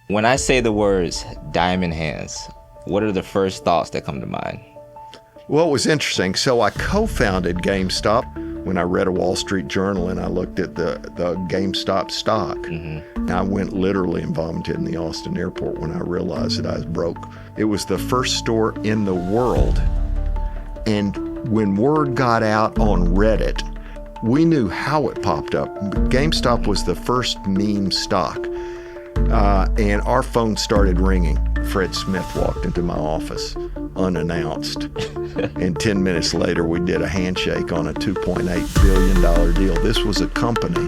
When I say the words diamond hands, what are the first thoughts that come to mind? Well, it was interesting. So I co-founded GameStop when I read a Wall Street Journal and I looked at the GameStop stock. And I went literally and vomited in the Austin airport when I realized that I was broke. It was the first store in the world. And when word got out on Reddit, we knew how it popped up. GameStop was the first meme stock. And our phone started ringing. Fred Smith walked into my office unannounced. And 10 minutes later, we did a handshake on a $2.8 billion deal. This was a company.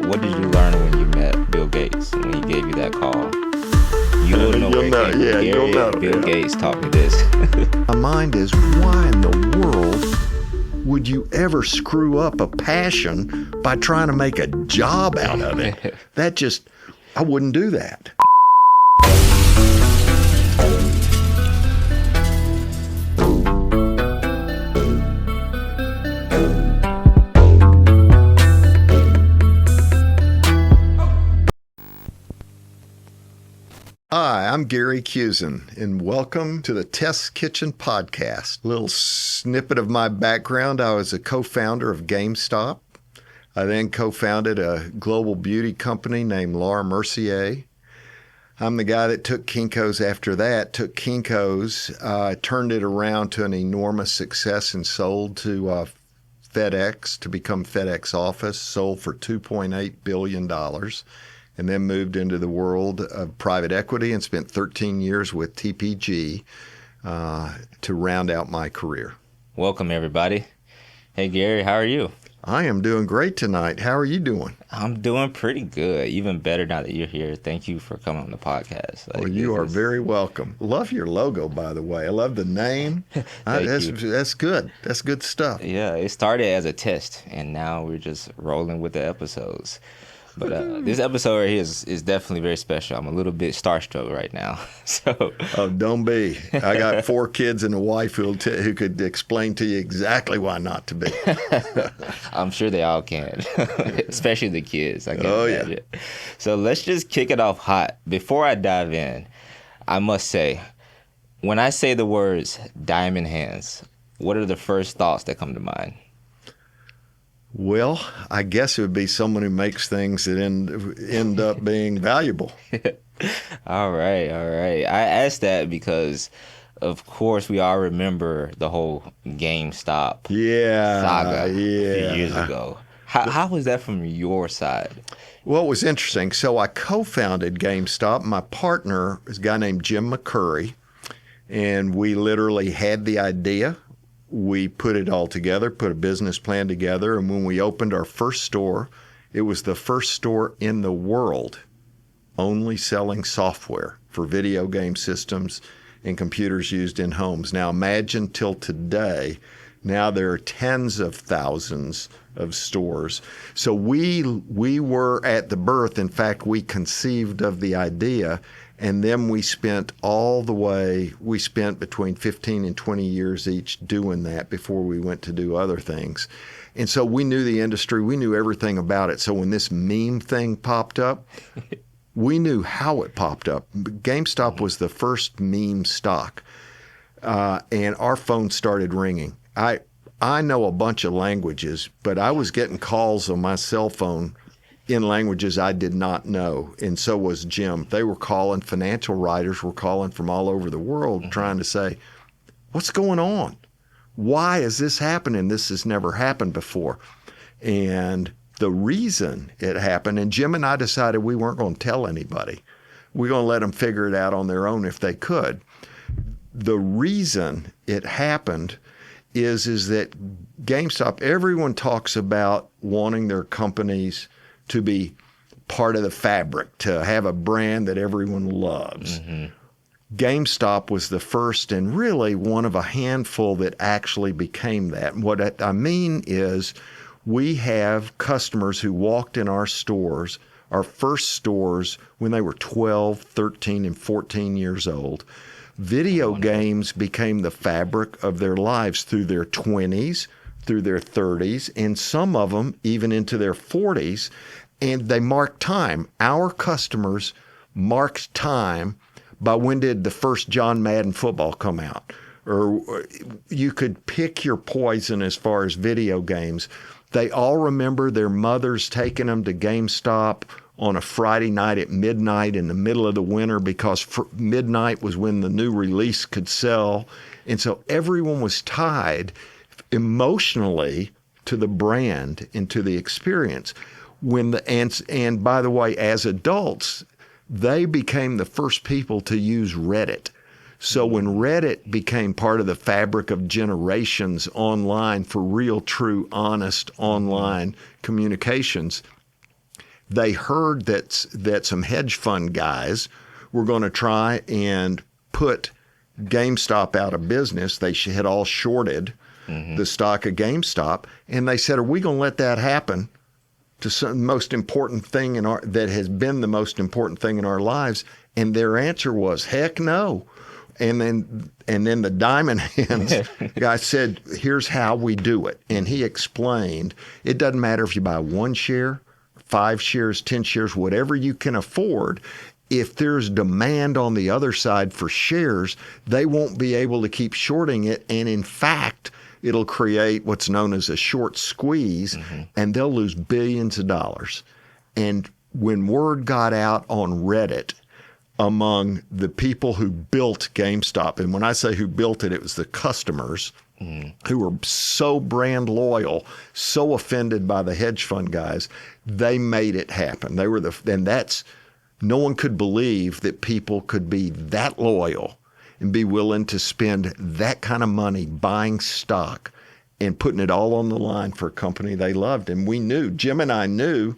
What did you learn when you met Bill Gates, when he gave you that call? You'll know. Bill Gates taught me this. My mind is, why in the world would you ever screw up a passion by trying to make a job out of it? I wouldn't do that. Hi, I'm Gary Kusin, and welcome to the Test Kitchen Podcast. A little snippet of my background. I was a co-founder of GameStop. I then co-founded a global beauty company named Laura Mercier. I'm the guy that took Kinko's after that, took Kinko's, turned it around to an enormous success and sold to FedEx to become FedEx Office, sold for $2.8 billion. And then moved into the world of private equity and spent 13 years with TPG to round out my career. Welcome, everybody. Hey, Gary, how are you? I am doing great tonight. How are you doing? I'm doing pretty good. Even better now that you're here. Thank you for coming on the podcast. Well, you are very welcome. Love your logo, by the way. I love the name. That's good. That's good stuff. Yeah, it started as a test, and now we're just rolling with the episodes. But this episode right here is definitely very special. I'm a little bit starstruck right now. Oh, don't be. I got 4 kids and a wife who could explain to you exactly why not to be. I'm sure they all can, especially the kids. I can imagine. Yeah. So let's just kick it off hot. Before I dive in, I must say, when I say the words diamond hands, what are the first thoughts that come to mind? Well, I guess it would be someone who makes things that end up being valuable. All right. I asked that because, of course, we all remember the whole GameStop saga a few years ago. How was that from your side? Well, it was interesting. So I co-founded GameStop. My partner is a guy named Jim McCurry, and we literally had the idea. We put it all together, put a business plan together, and when we opened our first store, it was the first store in the world only selling software for video game systems and computers used in homes. Now imagine till today, now there are tens of thousands of stores. So we were at the birth. In fact, we conceived of the idea. And then we spent between 15 and 20 years each doing that before we went to do other things. And so we knew the industry, we knew everything about it. So when this meme thing popped up, we knew how it popped up. GameStop was the first meme stock, and our phone started ringing. I know a bunch of languages, but I was getting calls on my cell phone in languages I did not know, and so was Jim. They were calling, financial writers were calling from all over the world trying to say, what's going on? Why is this happening? This has never happened before. And the reason it happened, and Jim and I decided we weren't going to tell anybody. We're going to let them figure it out on their own if they could. The reason it happened is that GameStop, everyone talks about wanting their companies to be part of the fabric, to have a brand that everyone loves. GameStop was the first and really one of a handful that actually became that. And what I mean is we have customers who walked in our stores, our first stores, when they were 12, 13, and 14 years old. Video games became the fabric of their lives through their 20s, through their 30s, and some of them even into their 40s, and they mark time. Our customers marked time by when did the first John Madden football come out. Or you could pick your poison as far as video games. They all remember their mothers taking them to GameStop on a Friday night at midnight in the middle of the winter because midnight was when the new release could sell. And so everyone was tied emotionally to the brand and to the experience. And by the way, as adults, they became the first people to use Reddit. So when Reddit became part of the fabric of generations online for real, true, honest online communications, they heard that some hedge fund guys were going to try and put GameStop out of business. They had all shorted the stock of GameStop, and they said, "Are we going to let that happen to some most important thing that has been the most important thing in our lives?" And their answer was, "Heck no." And then the Diamond Hands guy said, "Here's how we do it." And he explained, it doesn't matter if you buy 1 share, 5 shares, 10 shares, whatever you can afford. If there's demand on the other side for shares, they won't be able to keep shorting it. And in fact, it'll create what's known as a short squeeze, and they'll lose billions of dollars. And when word got out on Reddit, among the people who built GameStop, and when I say who built it, it was the customers who were so brand loyal, so offended by the hedge fund guys, they made it happen. They were no one could believe that people could be that loyal and be willing to spend that kind of money buying stock and putting it all on the line for a company they loved. And we knew, Jim and I knew,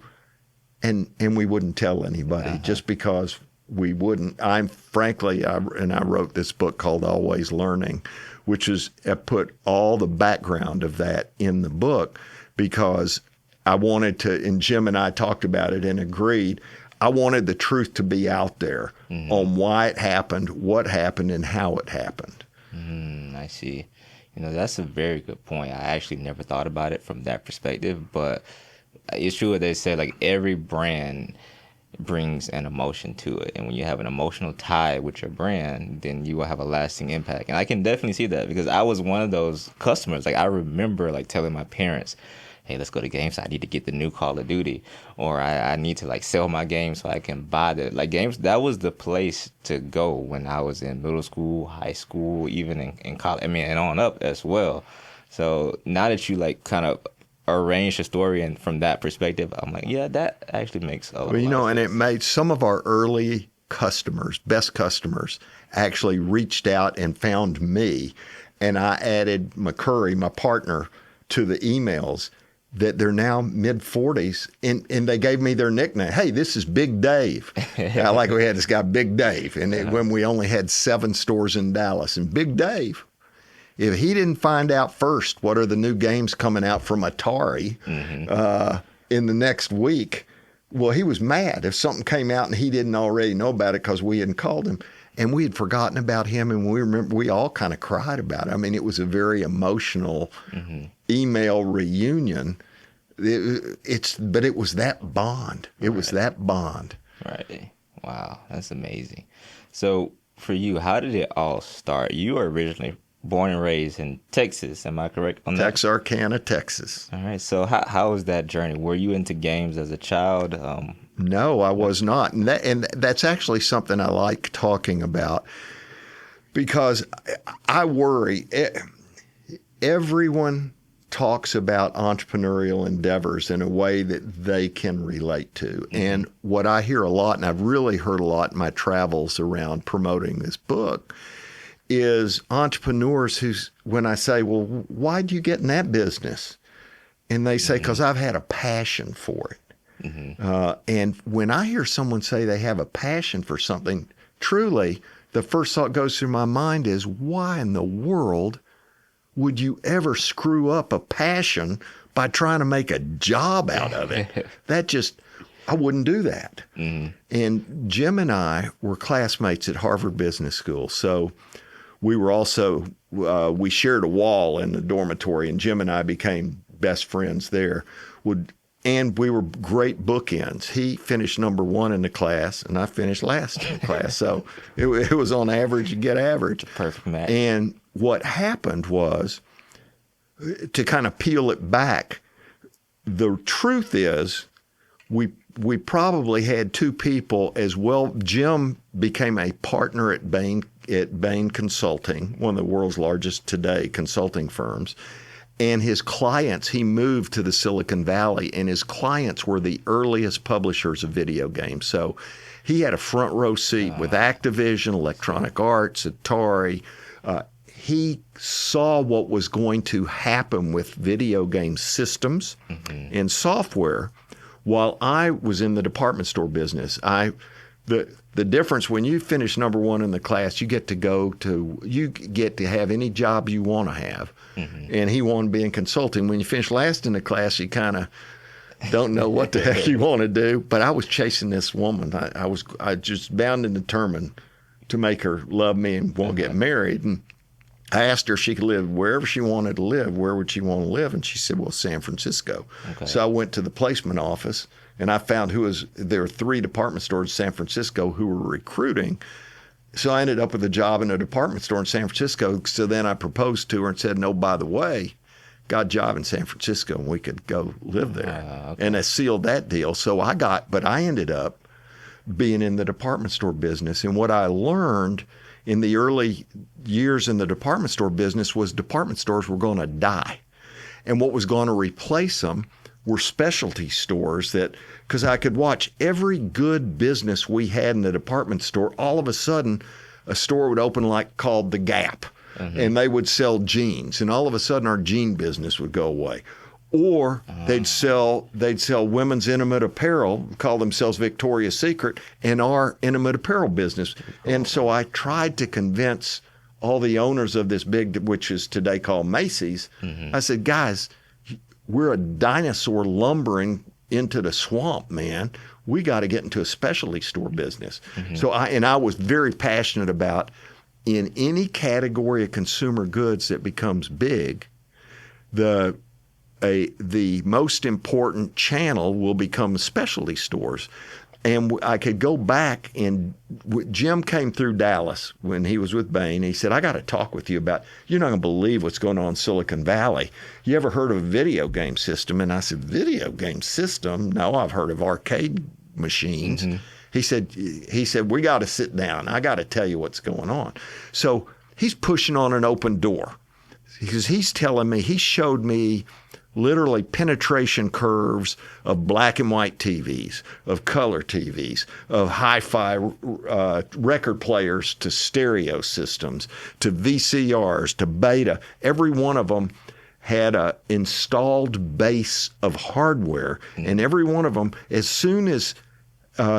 and we wouldn't tell anybody just because we wouldn't. I wrote this book called Always Learning, which is, I put all the background of that in the book because I wanted to, and Jim and I talked about it and agreed, I wanted the truth to be out there on why it happened, what happened, and how it happened. I see. That's a very good point. I actually never thought about it from that perspective, but it's true what they say, like every brand brings an emotion to it. And when you have an emotional tie with your brand, then you will have a lasting impact. And I can definitely see that because I was one of those customers. Like I remember like telling my parents, "Hey, let's go to GameStop. I need to get the new Call of Duty," or I need to like sell my game so I can buy games. That was the place to go when I was in middle school, high school, even in college. I mean, and on up as well. So now that you like kind of arrange the story and from that perspective, I'm like, yeah, that actually makes a lot of sense. And it made some of our early customers, best customers, actually reached out and found me, and I added McCurry, my partner, to the emails that they're now mid-40s, and they gave me their nickname. "Hey, this is Big Dave." Like we had this guy, Big Dave, and when we only had 7 stores in Dallas, and Big Dave, if he didn't find out first what are the new games coming out from Atari in the next week, well, he was mad if something came out and he didn't already know about it because we hadn't called him. And we had forgotten about him, and we all kind of cried about it. I mean, it was a very emotional email reunion. But it was that bond. It was that bond. Right. Wow, that's amazing. So for you, how did it all start? You were originally born and raised in Texas. Am I correct on that? Texarkana, Texas. All right. So how was that journey? Were you into games as a child? No, I was not. And that's actually something I like talking about because I worry. Everyone talks about entrepreneurial endeavors in a way that they can relate to. And what I hear a lot, and I've really heard a lot in my travels around promoting this book, is entrepreneurs when I say, "Well, why'd you get in that business?" And they say, "Because I've had a passion for it." And when I hear someone say they have a passion for something, truly, the first thought goes through my mind is, why in the world would you ever screw up a passion by trying to make a job out of it? I wouldn't do that. And Jim and I were classmates at Harvard Business School. So we were also, we shared a wall in the dormitory, and Jim and I became best friends there. And we were great bookends. He finished number one in the class, and I finished last in the class. So it was on average, you get average. Perfect match. And what happened was, to kind of peel it back, the truth is we probably had two people as well. Jim became a partner at Bain Consulting, one of the world's largest today consulting firms. And his clients, he moved to the Silicon Valley, and his clients were the earliest publishers of video games. So he had a front row seat with Activision, Electronic Arts, Atari. He saw what was going to happen with video game systems and software while I was in the department store business. The difference, when you finish number one in the class, you get to have any job you want to have. And he wanted to be in consulting. When you finish last in the class, you kind of don't know what the heck you want to do. But I was chasing this woman. I just bound and determined to make her love me and want to get married. And I asked her if she could live wherever she wanted to live. Where would she want to live? And she said, well, San Francisco. Okay. So I went to the placement office, and I found there were 3 department stores in San Francisco who were recruiting. So I ended up with a job in a department store in San Francisco. So then I proposed to her and said, no, by the way, got a job in San Francisco, and we could go live there. Okay. And I sealed that deal. So but I ended up being in the department store business. And what I learned in the early years in the department store business was department stores were going to die. And what was going to replace them were specialty stores, because I could watch every good business we had in the department store. All of a sudden, a store would open called The Gap, and they would sell jeans. And all of a sudden, our jean business would go away. Or they'd sell women's intimate apparel, call themselves Victoria's Secret, and our intimate apparel business. And so I tried to convince all the owners of this big, which is today called Macy's. I said, guys, we're a dinosaur lumbering into the swamp, man. We got to get into a specialty store business. So I was very passionate about, in any category of consumer goods that becomes big, the most important channel will become specialty stores. And I could go back, and Jim came through Dallas when he was with Bain. He said, I got to talk with you about, you're not going to believe what's going on in Silicon Valley. You ever heard of a video game system? And I said, video game system? No, I've heard of arcade machines. He said, we got to sit down. I got to tell you what's going on. So he's pushing on an open door, because he showed me literally penetration curves of black and white TVs, of color TVs, of hi-fi record players to stereo systems, to VCRs, to beta. Every one of them had an installed base of hardware, and every one of them, as soon as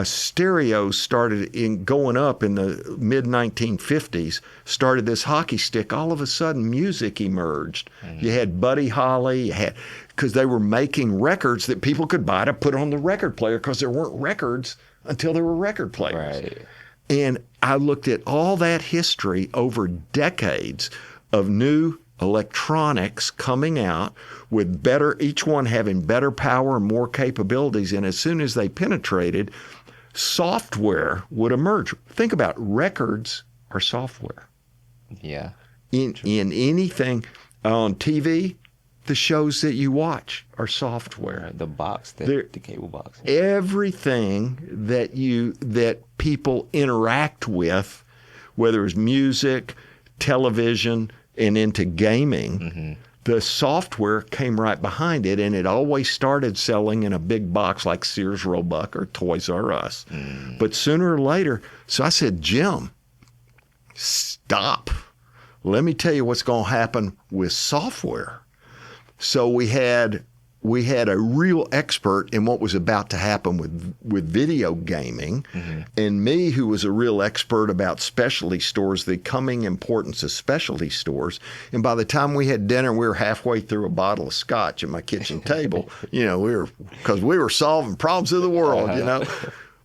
stereos started going up in the mid-1950s, started this hockey stick. All of a sudden, music emerged. You had Buddy Holly, because they were making records that people could buy to put on the record player, because there weren't records until there were record players. Right. And I looked at all that history over decades of new electronics coming out with each one having better power and more capabilities. And as soon as they penetrated, software would emerge. Think about records are software. Yeah. In anything on TV, the shows that you watch are software. The box, the cable box. Everything that people interact with, whether it's music, television, and into gaming, the software came right behind it, and it always started selling in a big box like Sears Roebuck or Toys R Us. But sooner or later, so I said, Jim, stop. Let me tell you what's going to happen with software. So we had a real expert in what was about to happen with video gaming, and me, who was a real expert about specialty stores, the coming importance of specialty stores. And by the time we had dinner, we were halfway through a bottle of scotch at my kitchen table. Because we were solving problems of the world.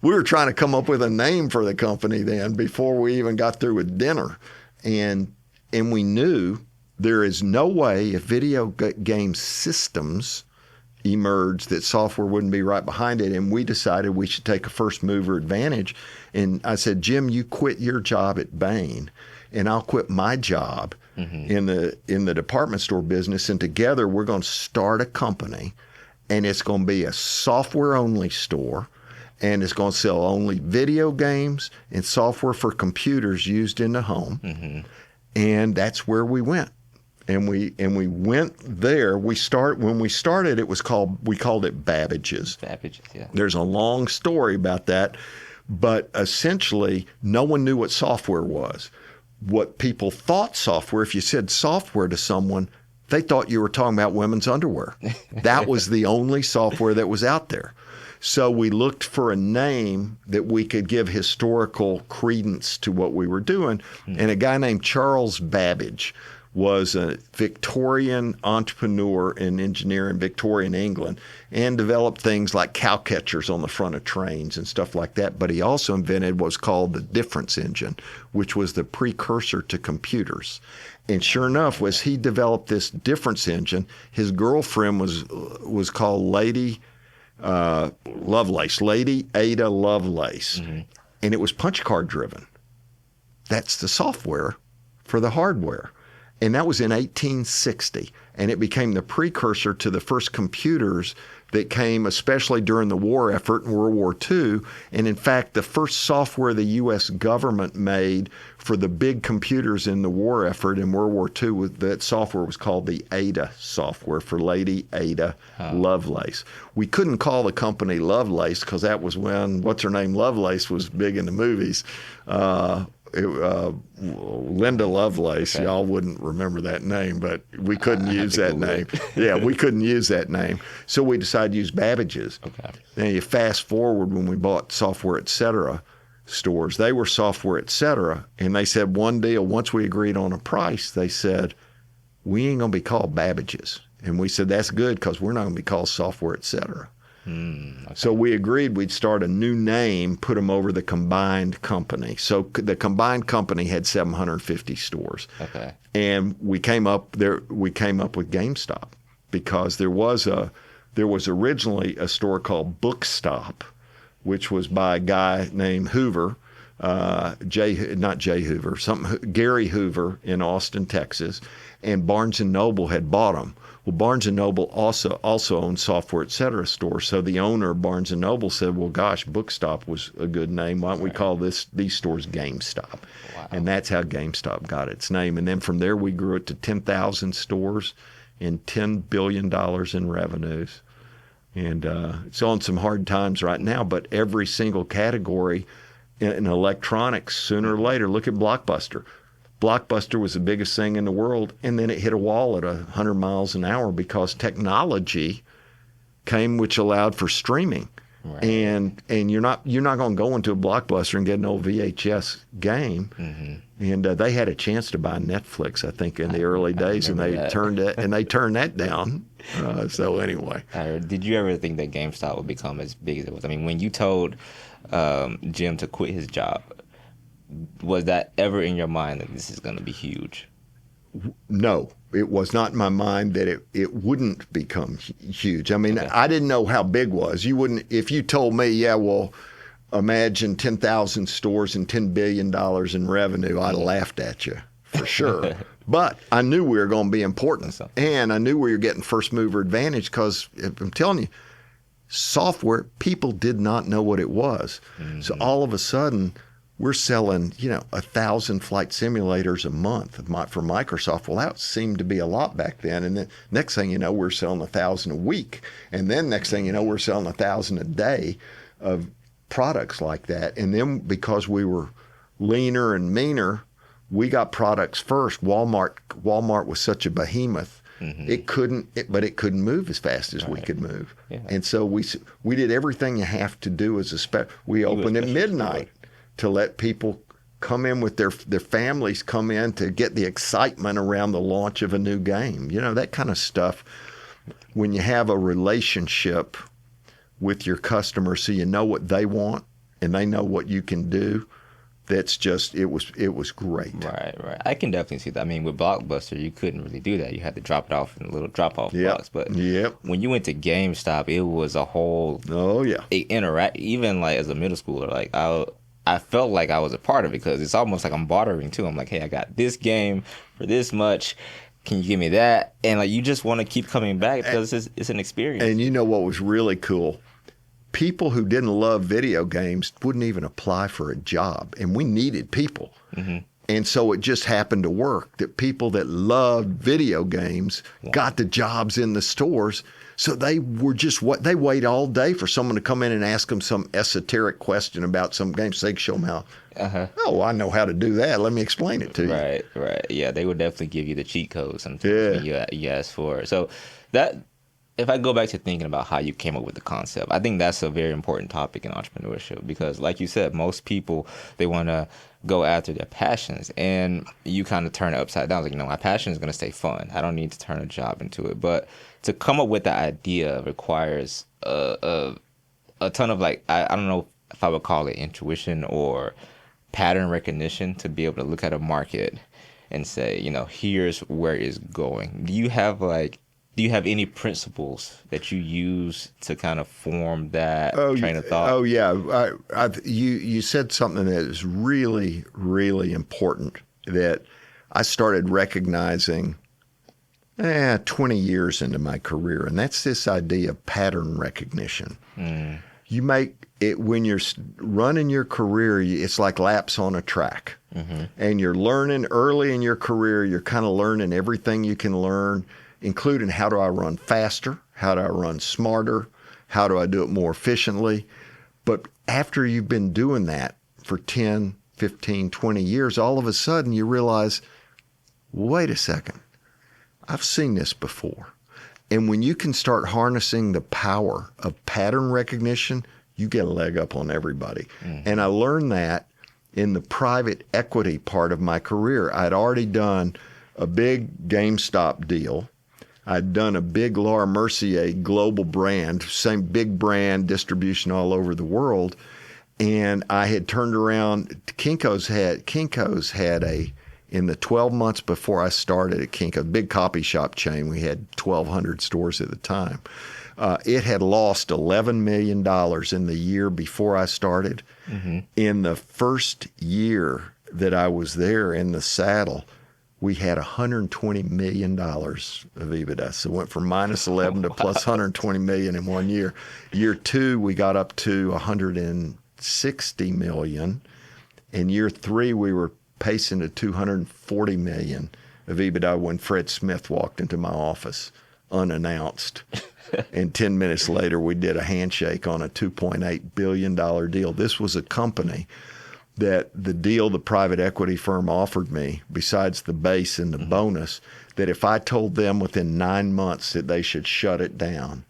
We were trying to come up with a name for the company then before we even got through with dinner, and we knew there is no way, if video game systems emerged that software wouldn't be right behind it, and we decided we should take a first mover advantage. And I said, Jim, you quit your job at Bain, and I'll quit my job in the department store business, and together we're going to start a company, and it's going to be a software-only store, and it's going to sell only video games and software for computers used in the home. And that's where we went. And we went there. When we started, we called it Babbage's. Babbage's, yeah. There's a long story about that, but essentially, no one knew what software was. What people thought software, if you said software to someone, they thought you were talking about women's underwear. That was the only software that was out there. So we looked for a name that we could give historical credence to what we were doing, and a guy named Charles Babbage was a Victorian entrepreneur and engineer in Victorian England and developed things like cow catchers on the front of trains and stuff like that. But he also invented what's called the difference engine, which was the precursor to computers. And sure enough, as he developed this difference engine, his girlfriend was called Lady Lovelace, Lady Ada Lovelace. And it was punch card driven. That's the software for the hardware. And that was in 1860. And it became the precursor to the first computers that came, especially during the war effort in World War II. And in fact, the first software the U.S. government made for the big computers in the war effort in World War II, that software was called the Ada software for Lady Ada Lovelace. We couldn't call the company Lovelace because that was when what's-her-name Lovelace was big in the movies. Linda Lovelace, y'all wouldn't remember that name, but we couldn't use that name. Yeah, we couldn't use that name. So we decided to use Babbage's. Now you fast forward when we bought Software Etc. stores. They were Software Etc. And they said one deal, once we agreed on a price, they said, we ain't going to be called Babbage's. And we said, that's good because we're not going to be called Software Etc. So we agreed we'd start a new name, put them over the combined company. So the combined company had 750 stores. And we came up with GameStop because there was originally a store called Bookstop, which was by a guy named Hoover, Gary Hoover in Austin, Texas, and Barnes & Noble had bought them. Well, Barnes & Noble also owned Software Etc. stores. So the owner of Barnes & Noble said, well, gosh, Bookstop was a good name. Why don't we call these stores GameStop? And that's how GameStop got its name. And then from there, we grew it to 10,000 stores and $10 billion in revenues. And it's on some hard times right now, but every single category in electronics, sooner or later, look at Blockbuster. Blockbuster was the biggest thing in the world, and then it hit a wall at 100 miles an hour because technology came, which allowed for streaming. And you're not going to go into a Blockbuster and get an old VHS game. And they had a chance to buy Netflix, I think, in the early days, and they turned that down. So anyway, did you ever think that GameStop would become as big as it was? I mean, when you told Jim to quit his job, was that ever in your mind that this is going to be huge? No, it was not in my mind that it wouldn't become huge. I mean, I didn't know how big was. You wouldn't, if you told me, yeah, well, imagine 10,000 stores and $10 billion in revenue, I'd have laughed at you for sure. But I knew we were going to be important, and I knew we were getting first mover advantage because I'm telling you, software, people did not know what it was. So all of a sudden, we're selling, 1,000 flight simulators a month for Microsoft. Well, that seemed to be a lot back then. And then next thing you know, we're selling 1,000 a week. And then next thing you know, we're selling 1,000 a day of products like that. And then because we were leaner and meaner, we got products first. Walmart was such a behemoth. It couldn't move as fast as we could move. And so we did everything you have to do as we opened at midnight to let people come in with their families come in to get the excitement around the launch of a new game. That kind of stuff. When you have a relationship with your customer so you know what they want and they know what you can do, that's just it was great. Right. I can definitely see that. I mean, with Blockbuster, you couldn't really do that. You had to drop it off in a little drop-off box. But when you went to GameStop, it was a whole interact. Even like as a middle schooler, like I felt like I was a part of it because it's almost like I'm bartering too. I'm like, hey, I got this game for this much. Can you give me that? And like you just want to keep coming back because it's an experience. And you know what was really cool? People who didn't love video games wouldn't even apply for a job, and we needed people. Mm-hmm. And so it just happened to work that people that loved video games got the jobs in the stores. So they were they wait all day for someone to come in and ask them some esoteric question about some game so they can show them how. Oh, I know how to do that. Let me explain it to you. Right. Yeah, they would definitely give you the cheat code sometimes when you ask for it. So that. If I go back to thinking about how you came up with the concept, I think that's a very important topic in entrepreneurship because, like you said, most people, they want to go after their passions, and you kind of turn it upside down. Like, my passion is going to stay fun. I don't need to turn a job into it. But to come up with the idea requires a ton of, like, I don't know if I would call it intuition or pattern recognition to be able to look at a market and say, here's where it's going. Do you have any principles that you use to kind of form that train of thought? Oh, yeah. You said something that is really, really important that I started recognizing 20 years into my career, and that's this idea of pattern recognition. You make it when you're running your career, it's like laps on a track. Mm-hmm. And you're learning early in your career, you're kind of learning everything you can learn, including how do I run faster, how do I run smarter, how do I do it more efficiently. But after you've been doing that for 10, 15, 20 years, all of a sudden you realize, wait a second, I've seen this before. And when you can start harnessing the power of pattern recognition, you get a leg up on everybody. Mm-hmm. And I learned that in the private equity part of my career. I'd already done a big GameStop deal. I'd done a big Laura Mercier global brand, same big brand distribution all over the world. And I had turned around, Kinko's had in the 12 months before I started at Kinko, big copy shop chain, we had 1,200 stores at the time. It had lost $11 million in the year before I started. Mm-hmm. In the first year that I was there in the saddle, we had $120 million of EBITDA. So it went from minus 11 to plus 120 million in 1 year. Year two, we got up to 160 million. In year three, we were pacing to 240 million of EBITDA when Fred Smith walked into my office unannounced. And 10 minutes later, we did a handshake on a $2.8 billion deal. This was a company that the deal the private equity firm offered me, besides the base and the bonus, that if I told them within 9 months that they should shut it down,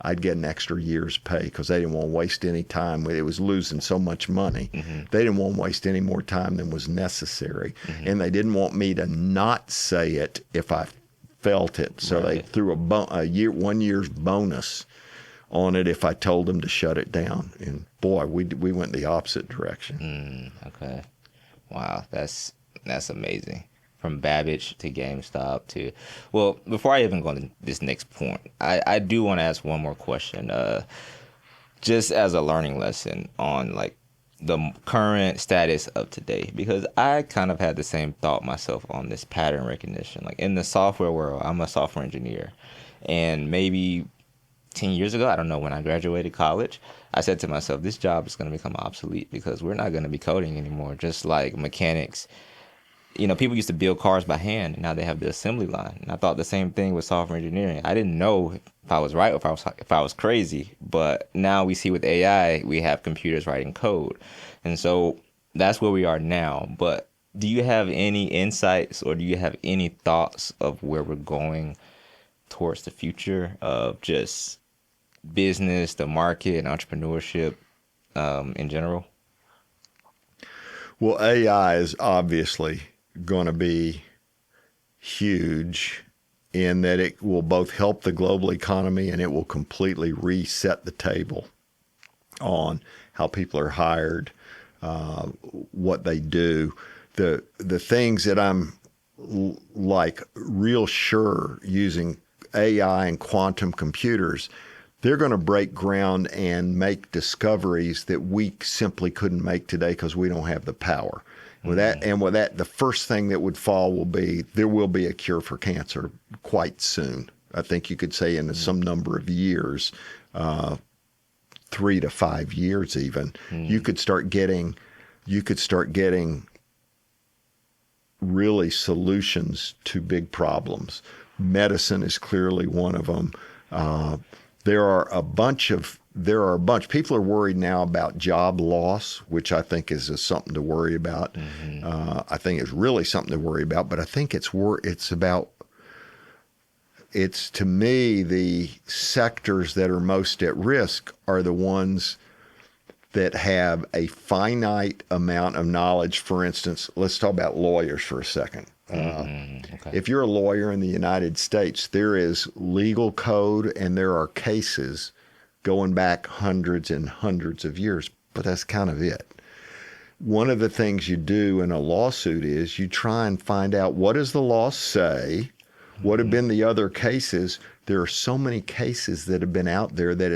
I'd get an extra year's pay because they didn't want to waste any time. It was losing so much money. Mm-hmm. They didn't want to waste any more time than was necessary. Mm-hmm. And they didn't want me to not say it if I felt it. So they threw a 1 year's bonus on it if I told them to shut it down. And boy, we went the opposite direction. Okay. Wow, that's amazing. From Babbage to GameStop to, well, before I even go to this next point, I do want to ask one more question, just as a learning lesson on like the current status of today, because I kind of had the same thought myself on this pattern recognition. Like in the software world, I'm a software engineer, and maybe 10 years ago, I don't know, when I graduated college, I said to myself, this job is going to become obsolete because we're not going to be coding anymore, just like mechanics. People used to build cars by hand, and now they have the assembly line. And I thought the same thing with software engineering. I didn't know if I was right or if I was crazy, but now we see with AI, we have computers writing code. And so that's where we are now. But do you have any insights or do you have any thoughts of where we're going towards the future of just business, the market, and entrepreneurship in general? Well, AI is obviously going to be huge in that it will both help the global economy and it will completely reset the table on how people are hired, what they do. The things that I'm like real sure using AI and quantum computers, they're going to break ground and make discoveries that we simply couldn't make today because we don't have the power. With that, the first thing that would fall will be there will be a cure for cancer quite soon. I think you could say in some number of years, 3 to 5 years even, you could start getting really solutions to big problems. Medicine is clearly one of them. There are a bunch. People are worried now about job loss, which I think is something to worry about. I think it's really something to worry about. But I think it's to me the sectors that are most at risk are the ones that have a finite amount of knowledge. For instance, let's talk about lawyers for a second. Okay. If you're a lawyer in the United States, there is legal code and there are cases going back hundreds and hundreds of years, but that's kind of it. One of the things you do in a lawsuit is you try and find out, what does the law say? What have been the other cases? There are so many cases that have been out there that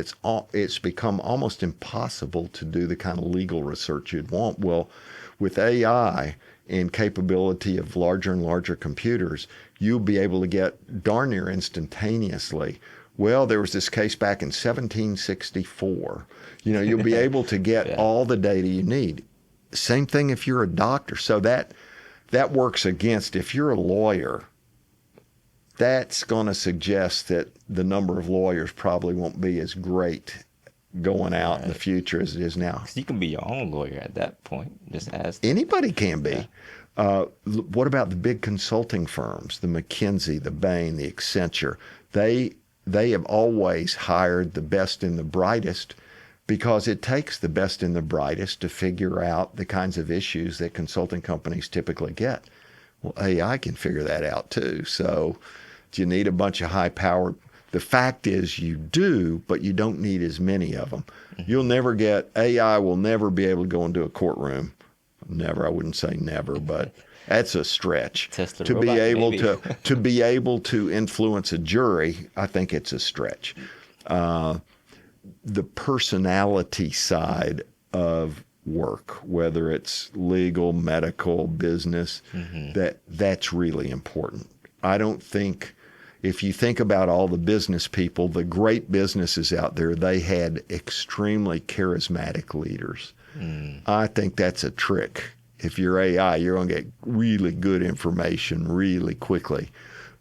it's become almost impossible to do the kind of legal research you'd want. Well, with AI and capability of larger and larger computers, you'll be able to get darn near instantaneously. Well, there was this case back in 1764. You'll be able to get all the data you need. Same thing if you're a doctor. So that works against, if you're a lawyer, that's going to suggest that the number of lawyers probably won't be as great going out in the future as it is now. 'Cause you can be your own lawyer at that point. Just ask. Anybody can be. Yeah. What about the big consulting firms, the McKinsey, the Bain, the Accenture? They have always hired the best and the brightest because it takes the best and the brightest to figure out the kinds of issues that consulting companies typically get. Well, AI can figure that out too. So do you need a bunch of high-powered? The fact is you do, but you don't need as many of them. AI will never be able to go into a courtroom. Never, I wouldn't say never, but that's a stretch. To be able to influence a jury, I think it's a stretch. The personality side of work, whether it's legal, medical, business, that's really important. I don't think, if you think about all the business people, the great businesses out there, they had extremely charismatic leaders. I think that's a trick. If you're AI, you're going to get really good information really quickly.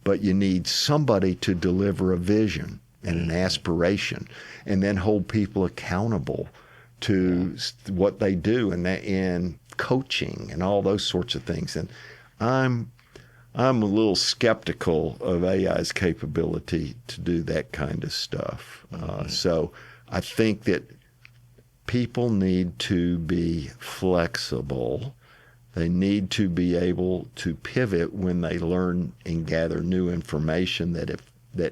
But you need somebody to deliver a vision and an aspiration and then hold people accountable to what they do in coaching and all those sorts of things. And I'm a little skeptical of AI's capability to do that kind of stuff. So I think that people need to be flexible. They need to be able to pivot when they learn and gather new information that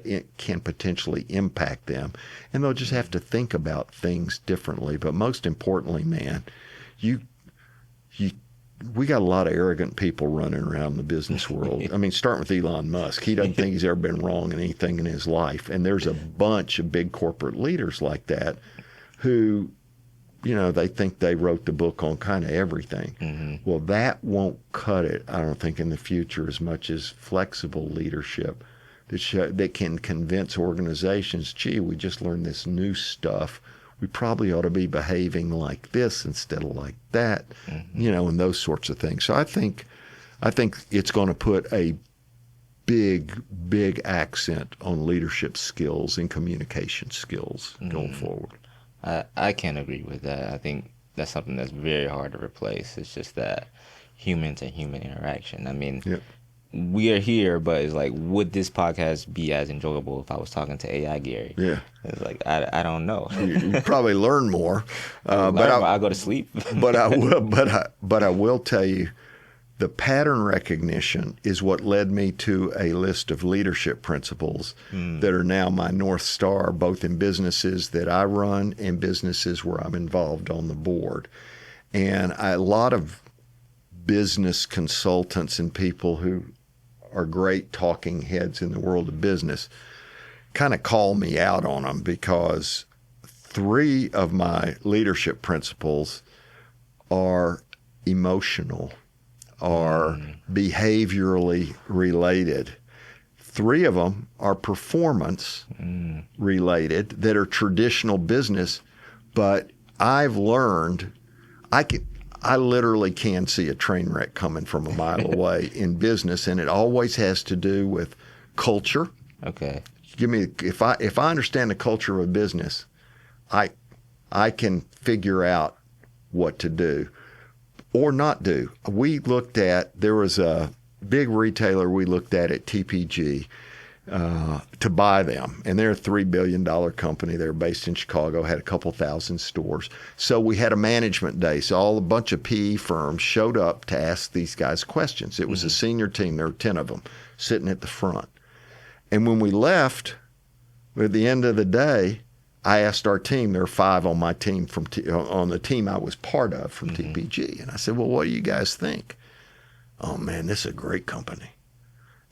it can potentially impact them. And they'll just have to think about things differently. But most importantly, man, we got a lot of arrogant people running around the business world. I mean, starting with Elon Musk. He doesn't think he's ever been wrong in anything in his life. And there's a bunch of big corporate leaders like that who, they think they wrote the book on kind of everything. Well, that won't cut it, I don't think, in the future as much as flexible leadership that can convince organizations, gee, we just learned this new stuff. We probably ought to be behaving like this instead of like that, and those sorts of things. So I think it's going to put a big, big accent on leadership skills and communication skills going forward. I can't agree with that. I think that's something that's very hard to replace. It's just that human to human interaction. I mean, we are here, but it's like, would this podcast be as enjoyable if I was talking to AI Gary? Yeah. It's like, I don't know. You probably learn more. I'll go to sleep. but I will tell you, the pattern recognition is what led me to a list of leadership principles that are now my North Star, both in businesses that I run and businesses where I'm involved on the board. And a lot of business consultants and people who are great talking heads in the world of business kind of call me out on them, because 3 of my leadership principles are emotional, are behaviorally related. 3 of them are performance related that are traditional business, but I've learned I literally can see a train wreck coming from a mile away in business, and it always has to do with culture. Okay. If I understand the culture of a business, I can figure out what to do or not do. There was a big retailer we looked at TPG to buy them, and they're a $3 billion company. They're based in Chicago, had a couple thousand stores. So we had a management day. So a bunch of PE firms showed up to ask these guys questions. It was a senior team. There were 10 of them sitting at the front. And when we left, at the end of the day, I asked our team, there were 5 on my team on the team I was part of from TPG. And I said, well, what do you guys think? Oh, man, this is a great company.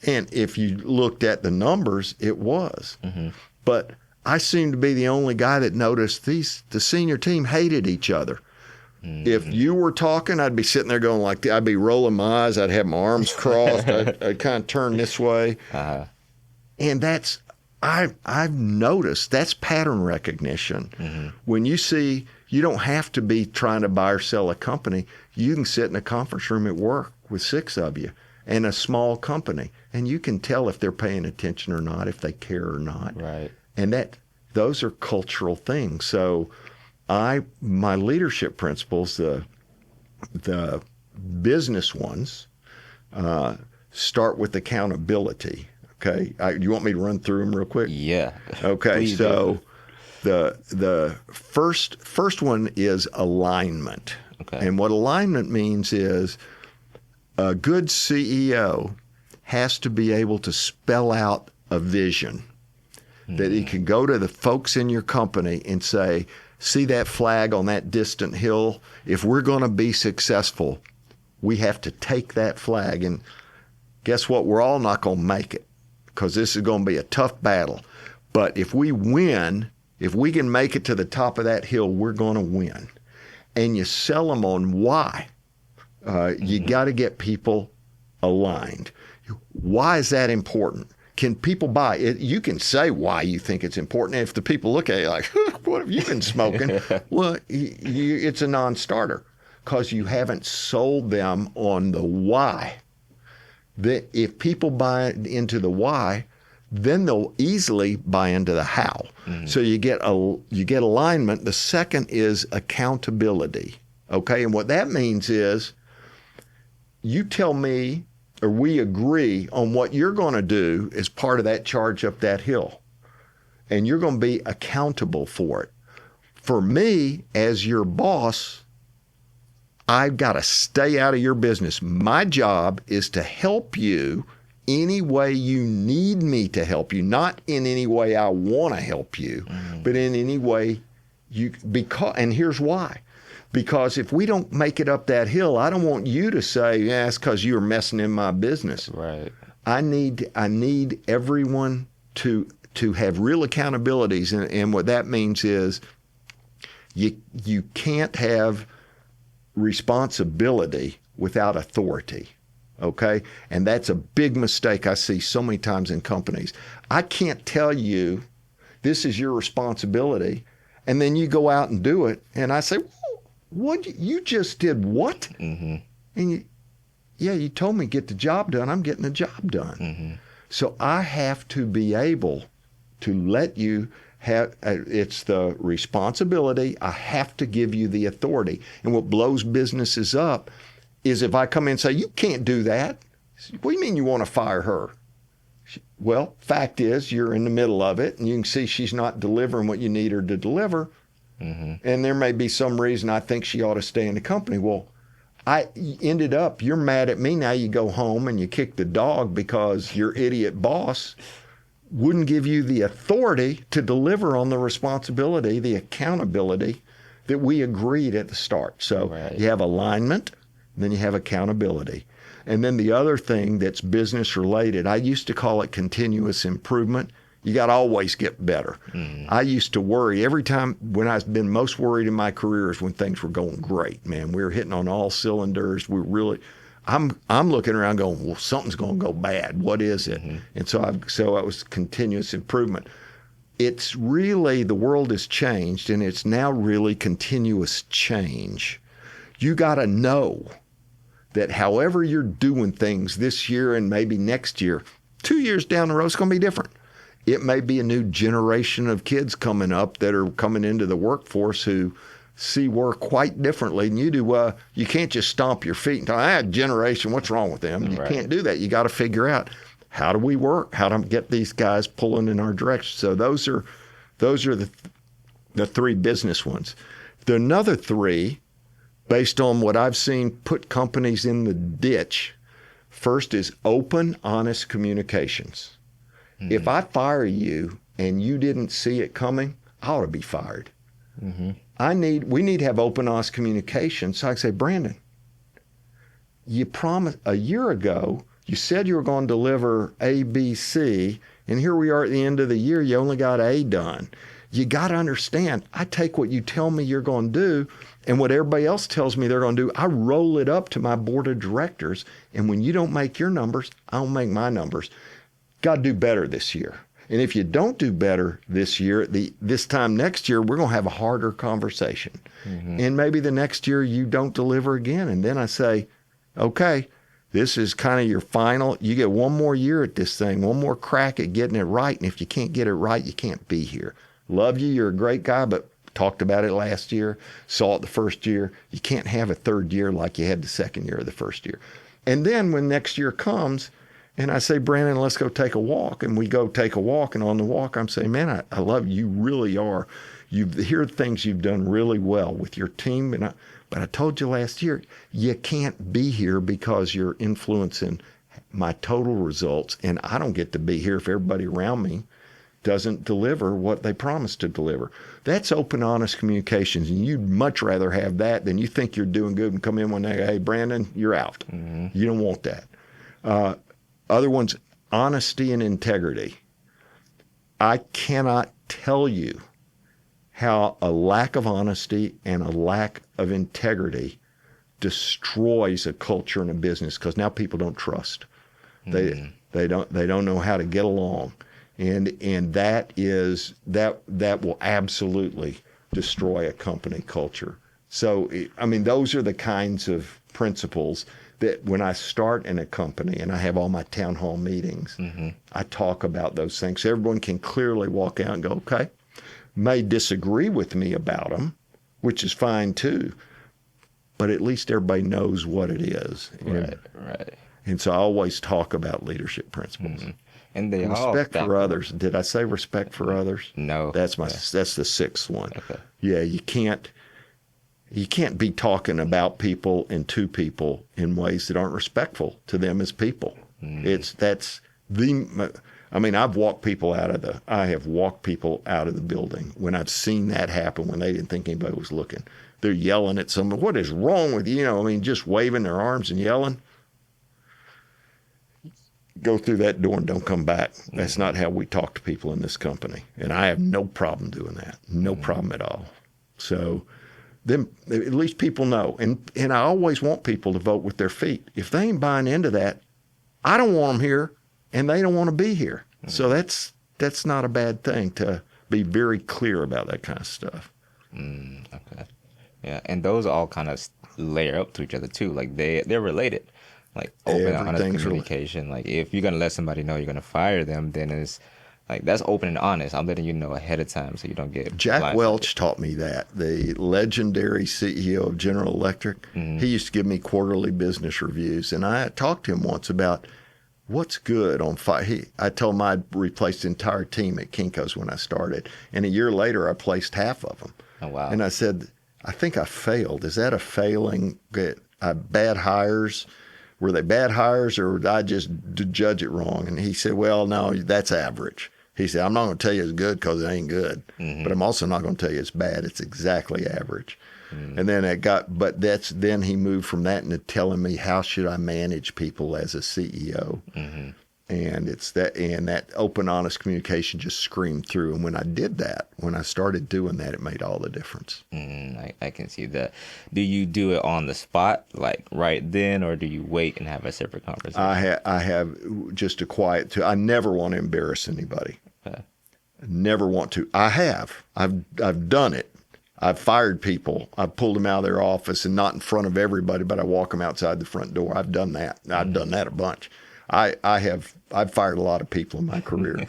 And if you looked at the numbers, it was. But I seemed to be the only guy that noticed the senior team hated each other. If you were talking, I'd be sitting there going like, I'd be rolling my eyes. I'd have my arms crossed. I'd kind of turn this way. And I've noticed that's pattern recognition. When you see, you don't have to be trying to buy or sell a company. You can sit in a conference room at work with 6 of you and a small company, and you can tell if they're paying attention or not, if they care or not. Right. And those are cultural things. So my leadership principles, the business ones, start with accountability. Okay. You want me to run through them real quick? Yeah. Okay. So the first one is alignment. Okay. And what alignment means is a good CEO has to be able to spell out a vision that he can go to the folks in your company and say, see that flag on that distant hill? If we're going to be successful, we have to take that flag. And guess what? We're all not going to make it, because this is going to be a tough battle. But if we win, if we can make it to the top of that hill, we're going to win. And you sell them on why. You got to get people aligned. Why is that important? Can people buy it? You can say why you think it's important. And if the people look at you like, what have you been smoking? Well, it's a non-starter, because you haven't sold them on the why. That if people buy into the why, then they'll easily buy into the how. So you get alignment. The second is accountability. Okay, and what that means is you tell me, or we agree on what you're going to do as part of that charge up that hill, and you're going to be accountable for it. For me, as your boss, I've got to stay out of your business. My job is to help you any way you need me to help you, not in any way I want to help you, but in any way and here's why. Because if we don't make it up that hill, I don't want you to say, yeah, it's because you're messing in my business. Right. I need everyone to have real accountabilities. And what that means is you can't have responsibility without authority. Okay? And that's a big mistake I see so many times in companies. I can't tell you this is your responsibility, and then you go out and do it, and I say, what? You just did what? And you told me get the job done. I'm getting the job done. So I have to be able to let you have, it's the responsibility. I have to give you the authority. And what blows businesses up is if I come in and say, you can't do that. What do you mean you want to fire her? Well, fact is, you're in the middle of it, and you can see she's not delivering what you need her to deliver. And there may be some reason I think she ought to stay in the company. Well, I ended up, you're mad at me. Now you go home and you kick the dog because your idiot boss wouldn't give you the authority to deliver on the responsibility, the accountability that we agreed at the start. So you have alignment, then you have accountability. And then the other thing that's business related, I used to call it continuous improvement. You got to always get better. I used to worry every time. When I've been most worried in my career is when things were going great, man. We were hitting on all cylinders. I'm looking around going, well, something's going to go bad. What is it? And so it was continuous improvement. It's really, the world has changed, and it's now really continuous change. You got to know that however you're doing things this year and maybe next year, 2 years down the road, it's going to be different. It may be a new generation of kids coming up that are coming into the workforce who see work quite differently than you do. You can't just stomp your feet and tell, generation, what's wrong with them? You can't do that. You got to figure out, how do we work? How to get these guys pulling in our direction? So those are the three business ones. There are another three, based on what I've seen put companies in the ditch. First is open, honest communications. If I fire you and you didn't see it coming, I ought to be fired. We need to have open, honest communication. So I say, Brandon, you promised a year ago, you said you were going to deliver A, B, C, and here we are at the end of the year, you only got A done. You got to understand, I take what you tell me you're going to do and what everybody else tells me they're going to do, I roll it up to my board of directors, and when you don't make your numbers, I don't make my numbers. Got to do better this year. And if you don't do better this year, this time next year, we're going to have a harder conversation. And maybe the next year you don't deliver again. And then I say, okay, this is kind of your final. You get one more year at this thing, one more crack at getting it right. And if you can't get it right, you can't be here. Love you. You're a great guy, but talked about it last year, saw it the first year. You can't have a third year like you had the second year of the first year. And then when next year comes, and I say, Brandon, let's go take a walk. And we go take a walk. And on the walk, I'm saying, man, I love you. You really are. Here are things you've done really well with your team. But I told you last year, you can't be here because you're influencing my total results. And I don't get to be here if everybody around me doesn't deliver what they promised to deliver. That's open, honest communications. And you'd much rather have that than you think you're doing good and come in one day, hey, Brandon, you're out. You don't want that. Other ones, honesty and integrity. I cannot tell you how a lack of honesty and a lack of integrity destroys a culture and a business, because now people don't trust. They don't know how to get along, and that will absolutely destroy a company culture. So I mean, those are the kinds of principles that when I start in a company and I have all my town hall meetings, I talk about those things. So everyone can clearly walk out and go, okay, may disagree with me about them, which is fine too, but at least everybody knows what it is. Right. And so I always talk about leadership principles. And they respect for others. Did I say respect for others? No. That's the sixth one. Okay. Yeah, you can't be talking about people and to people in ways that aren't respectful to them as people. I mean, I've walked people out of the building when I've seen that happen, when they didn't think anybody was looking. They're yelling at someone, what is wrong with you? I mean, just waving their arms and yelling. Go through that door and don't come back. That's not how we talk to people in this company. And I have no problem doing that. No problem at all. So then at least people know. And I always want people to vote with their feet. If they ain't buying into that, I don't want them here, and they don't want to be here. So that's not a bad thing, to be very clear about that kind of stuff. Okay. Yeah, and those all kind of layer up to each other too. Like they're related. Like open, honest communication. Like if you're gonna let somebody know you're gonna fire them, then it's like that's open and honest. I'm letting you know ahead of time so you don't get Jack Welch taught me that. The legendary CEO of General Electric. He used to give me quarterly business reviews, and I talked to him once about what's good on fire. I told him I'd replaced the entire team at Kinko's when I started, and a year later I placed half of them. Oh wow! And I said, I think I failed. Is that a failing? Bad hires? Were they bad hires, or did I just judge it wrong? And he said, well, no, that's average. He said, I'm not going to tell you it's good because it ain't good, but I'm also not going to tell you it's bad. It's exactly average. And then then he moved from that into telling me how should I manage people as a CEO. And that open, honest communication just screamed through. And when I started doing that, it made all the difference. I can see that. Do you do it on the spot, like right then, or do you wait and have a separate conversation? I have just a quiet I never want to embarrass anybody. Okay. I never want to. I've done it. I've fired people. I've pulled them out of their office, and not in front of everybody, but I walk them outside the front door. I've done that. I've done that a bunch. I've fired a lot of people in my career.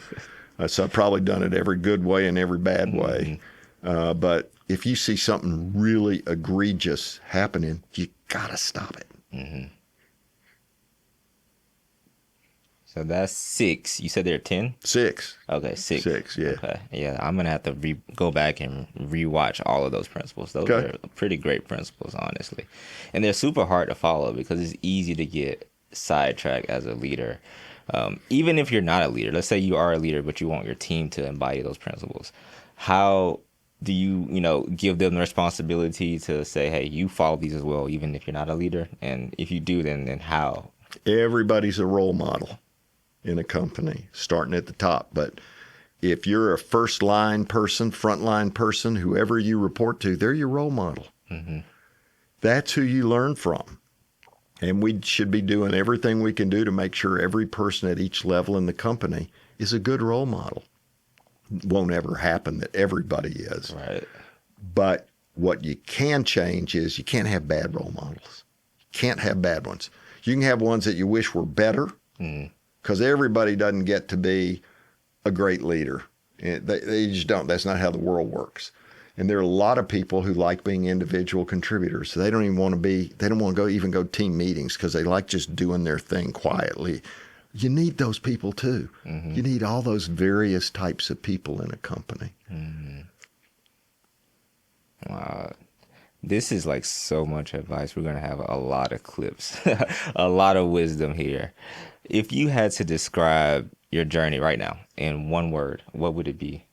So I've probably done it every good way and every bad way. But if you see something really egregious happening, you got to stop it. So that's 6. You said there are 10? 6. Okay, 6. 6, yeah. Okay, yeah. I'm gonna have to go back and rewatch all of those principles. Those are pretty great principles, honestly, and they're super hard to follow because it's easy to get sidetracked as a leader. Even if you're not a leader, let's say you are a leader, but you want your team to embody those principles. How do you give them the responsibility to say, hey, you follow these as well, even if you're not a leader? And if you do, then how? Everybody's a role model in a company, starting at the top. But if you're a first-line person, front-line person, whoever you report to, they're your role model. That's who you learn from. And we should be doing everything we can do to make sure every person at each level in the company is a good role model. It won't ever happen that everybody is. Right. But what you can change is you can't have bad role models. You can't have bad ones. You can have ones that you wish were better, because everybody doesn't get to be a great leader. They just don't. That's not how the world works. And there are a lot of people who like being individual contributors. They don't even want to even go team meetings because they like just doing their thing quietly. You need those people too. You need all those various types of people in a company. Wow. This is like so much advice. We're going to have a lot of clips, a lot of wisdom here. If you had to describe your journey right now in one word, what would it be?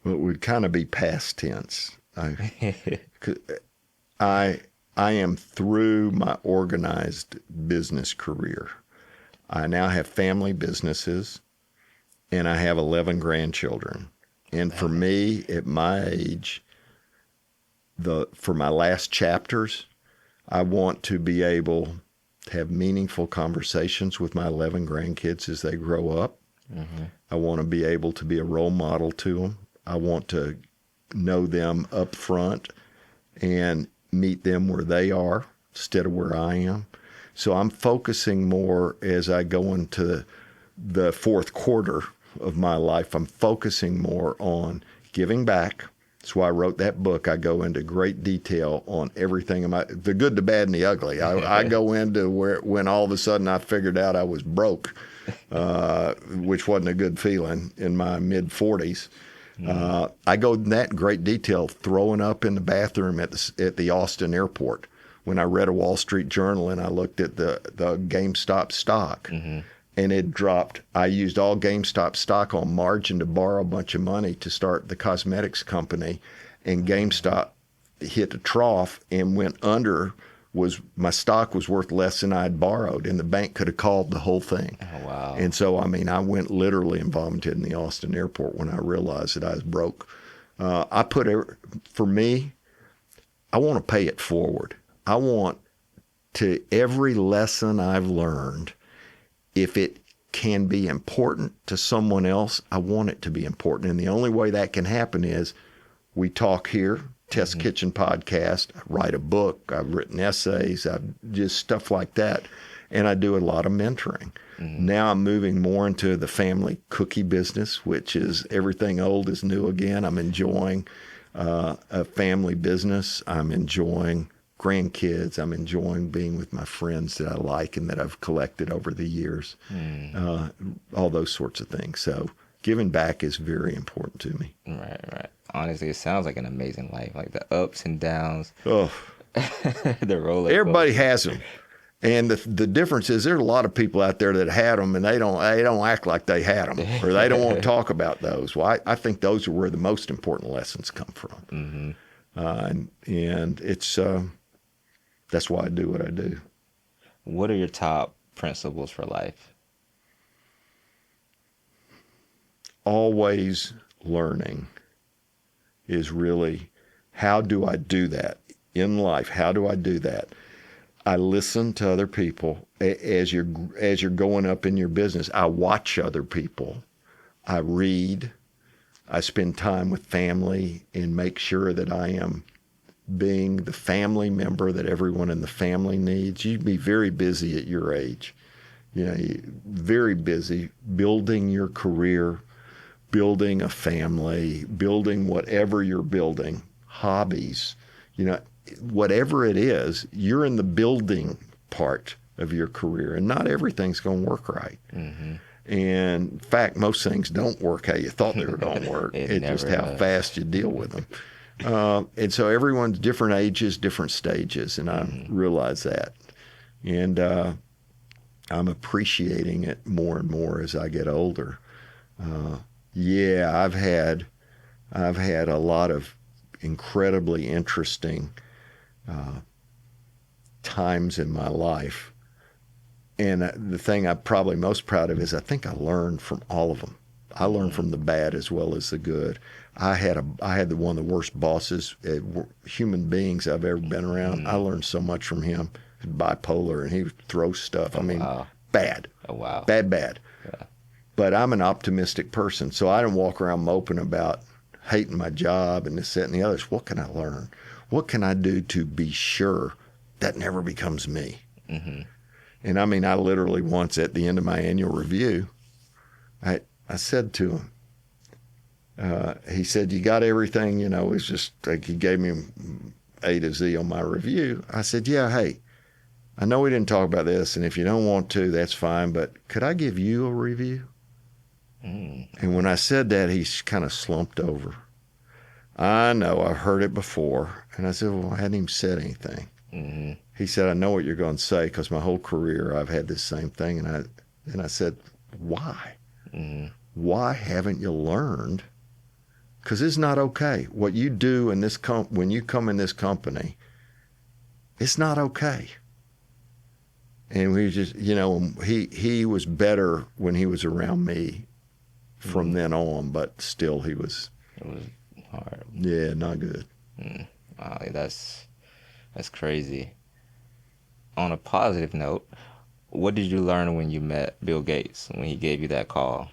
Well, it would kind of be past tense. I am through my organized business career. I now have family businesses, and I have 11 grandchildren. And for me, at my age, for my last chapters, I want to be able to have meaningful conversations with my 11 grandkids as they grow up. I want to be able to be a role model to them. I want to know them up front and meet them where they are instead of where I am. So I'm focusing more as I go into the fourth quarter of my life. I'm focusing more on giving back. That's why I wrote that book. I go into great detail on everything, the good, the bad, and the ugly. I go into when all of a sudden I figured out I was broke, which wasn't a good feeling in my mid-40s. I go in that in great detail, throwing up in the bathroom at the Austin airport when I read a Wall Street Journal and I looked at the GameStop stock. And it dropped. I used all GameStop stock on margin to borrow a bunch of money to start the cosmetics company. And GameStop hit a trough and went under. My stock was worth less than I had borrowed, and the bank could have called the whole thing. Oh, wow. And so, I went literally and vomited in the Austin airport when I realized that I was broke. For me, I want to pay it forward. I want to, every lesson I've learned, if it can be important to someone else, I want it to be important. And the only way that can happen is we talk here, Test Kitchen Podcast, I write a book, I've written essays, I've just stuff like that. And I do a lot of mentoring. Now I'm moving more into the family cookie business, which is everything old is new again. I'm enjoying a family business. I'm enjoying grandkids. I'm enjoying being with my friends that I like and that I've collected over the years, all those sorts of things. So giving back is very important to me. Right. Honestly, it sounds like an amazing life, like the ups and downs. Oh, the roller. Everybody has them. And the difference is there's a lot of people out there that had them and they don't act like they had them, or they don't want to talk about those. Well, I think those are where the most important lessons come from. Mm-hmm. And it's that's why I do what I do. What are your top principles for life? Always learning is really, how do I do that in life? How do I do that? I listen to other people as you're going up in your business. I watch other people. I read. I spend time with family and make sure that I am being the family member that everyone in the family needs. You'd be very busy at your age. Very busy building your career, building a family, building whatever you're building, hobbies, whatever it is, you're in the building part of your career, and not everything's going to work right. Mm-hmm. And in fact, most things don't work how you thought they were going to work. It's just how fast you deal with them. And so everyone's different ages, different stages, and I realize that. And I'm appreciating it more and more as I get older. I've had a lot of incredibly interesting times in my life. And the thing I'm probably most proud of is I think I learned from all of them. I learned from the bad as well as the good. I had one of the worst bosses, human beings I've ever been around. I learned so much from him. He's bipolar, and he would throw stuff. Bad. Oh, wow. Bad. Yeah. But I'm an optimistic person, so I don't walk around moping about hating my job and this, that, and the others. What can I learn? What can I do to be sure that never becomes me? Mm-hmm. And I literally once at the end of my annual review, I said to him, he said, "You got everything?" It's just like he gave me A to Z on my review. I said, "Yeah, hey, I know we didn't talk about this, and if you don't want to, that's fine, but could I give you a review?" And when I said that, he kind of slumped over. I know, I've heard it before. And I said, well, I hadn't even said anything. Mm-hmm. He said, I know what you're going to say, because my whole career I've had this same thing. And I said, why? Mm-hmm. Why haven't you learned? Because it's not okay. What you do in this when you come in this company, it's not okay. And we just, he was better when he was around me from then on, but still it was hard. Yeah, not good. Wow, that's crazy. On a positive note, what did you learn when you met Bill Gates, when he gave you that call?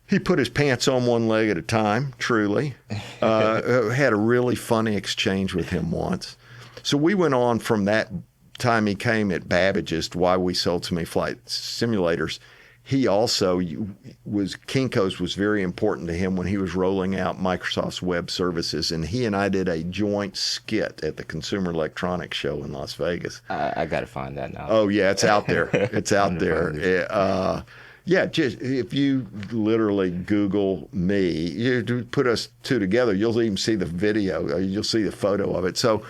He put his pants on one leg at a time, truly. Had a really funny exchange with him once. So we went on from that time he came at Babbage's to why we sold so many flight simulators. He also Kinko's was very important to him when he was rolling out Microsoft's web services, and he and I did a joint skit at the Consumer Electronics Show in Las Vegas. I got to find that now. Oh yeah, it's out there. It's out there. Just if you literally Google me, you put us two together, you'll even see the video. You'll see the photo of it. So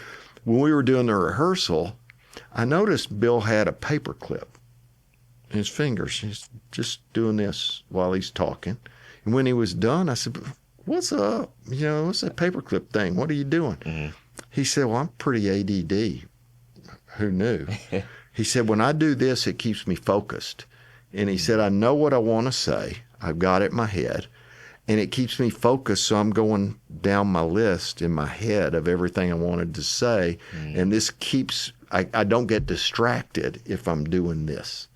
when we were doing the rehearsal, I noticed Bill had a paper clip in his fingers. He's just doing this while he's talking. And when he was done, I said, what's up? What's that paperclip thing? What are you doing? Mm-hmm. He said, well, I'm pretty ADD. Who knew? He said, when I do this, it keeps me focused. And he said, I know what I want to say. I've got it in my head. And it keeps me focused, so I'm going down my list in my head of everything I wanted to say. Mm-hmm. And this keeps, I don't get distracted if I'm doing this.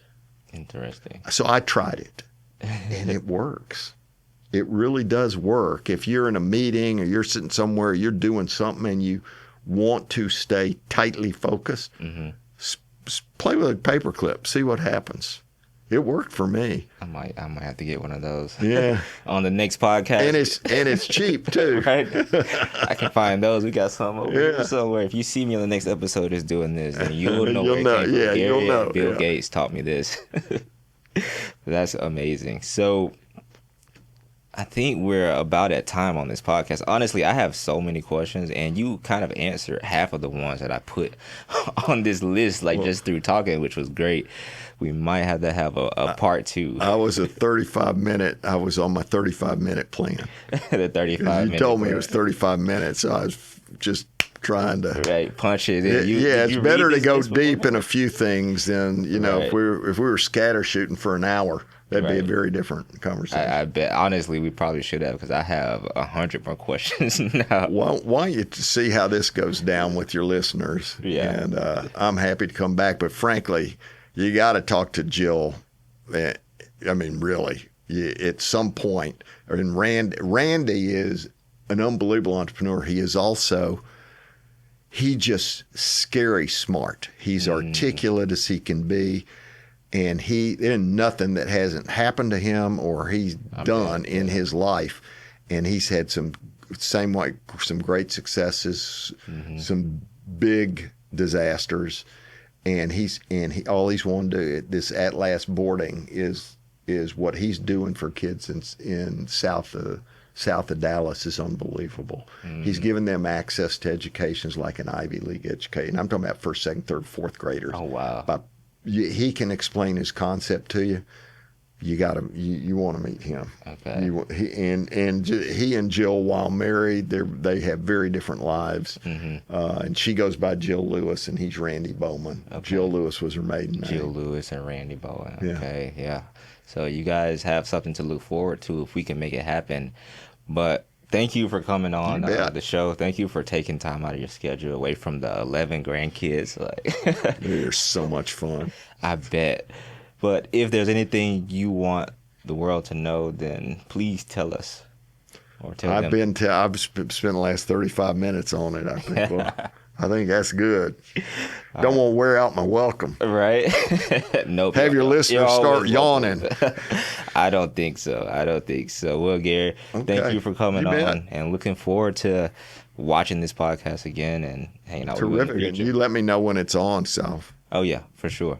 Interesting. So I tried it, and it works. It really does work. If you're in a meeting or you're sitting somewhere, you're doing something, and you want to stay tightly focused, play with a paperclip, see what happens. It worked for me. I might have to get one of those. Yeah. On the next podcast. And it's cheap too. Right? I can find those. We got some over here somewhere. If you see me on the next episode is doing this, then you'll know where it came from. Yeah, you'll know. Bill Gates taught me this. That's amazing. So I think we're about at time on this podcast. Honestly, I have so many questions, and you kind of answered half of the ones that I put on this list, like just through talking, which was great. We might have to have a part 2. I was on my 35-minute plan. The 35 You told me it was 35 minutes, so I was just trying to punch it in. It's better to go deep in a few things than if we were scatter shooting for an hour. That'd be a very different conversation. I bet. Honestly, we probably should have, because I have 100 more questions now. Why don't you see how this goes down with your listeners? Yeah. And I'm happy to come back. But frankly, you got to talk to Jill. I mean, really, at some point. And Randy is an unbelievable entrepreneur. He is also, he just scary smart. He's articulate as he can be. And there's nothing that hasn't happened to him or he's done in his life. And he's had some great successes, some big disasters. And all he's wanted to do, this At Last boarding is what he's doing for kids in south of Dallas is unbelievable. He's given them access to educations like an Ivy League education. I'm talking about first, second, third, fourth graders. Oh, wow. He can explain his concept to you. You want to meet him. Okay. He and Jill, while married, they have very different lives. And she goes by Jill Lewis, and he's Randy Bowman. Okay. Jill Lewis was her maiden name. Jill Lewis and Randy Bowman. Okay, yeah. So you guys have something to look forward to if we can make it happen. But thank you for coming on the show. Thank you for taking time out of your schedule away from the 11 grandkids. They're so much fun. I bet. But if there's anything you want the world to know, then please tell us. Or tell them. I've spent the last 35 minutes on it. I think. I think that's good. Don't want to wear out my welcome. Right? Nope. Have your listeners start yawning. I don't think so. Well, Gary, thank you for coming on, and looking forward to watching this podcast again and hanging out with you. Terrific. And you let me know when it's on, so. Oh, yeah, for sure.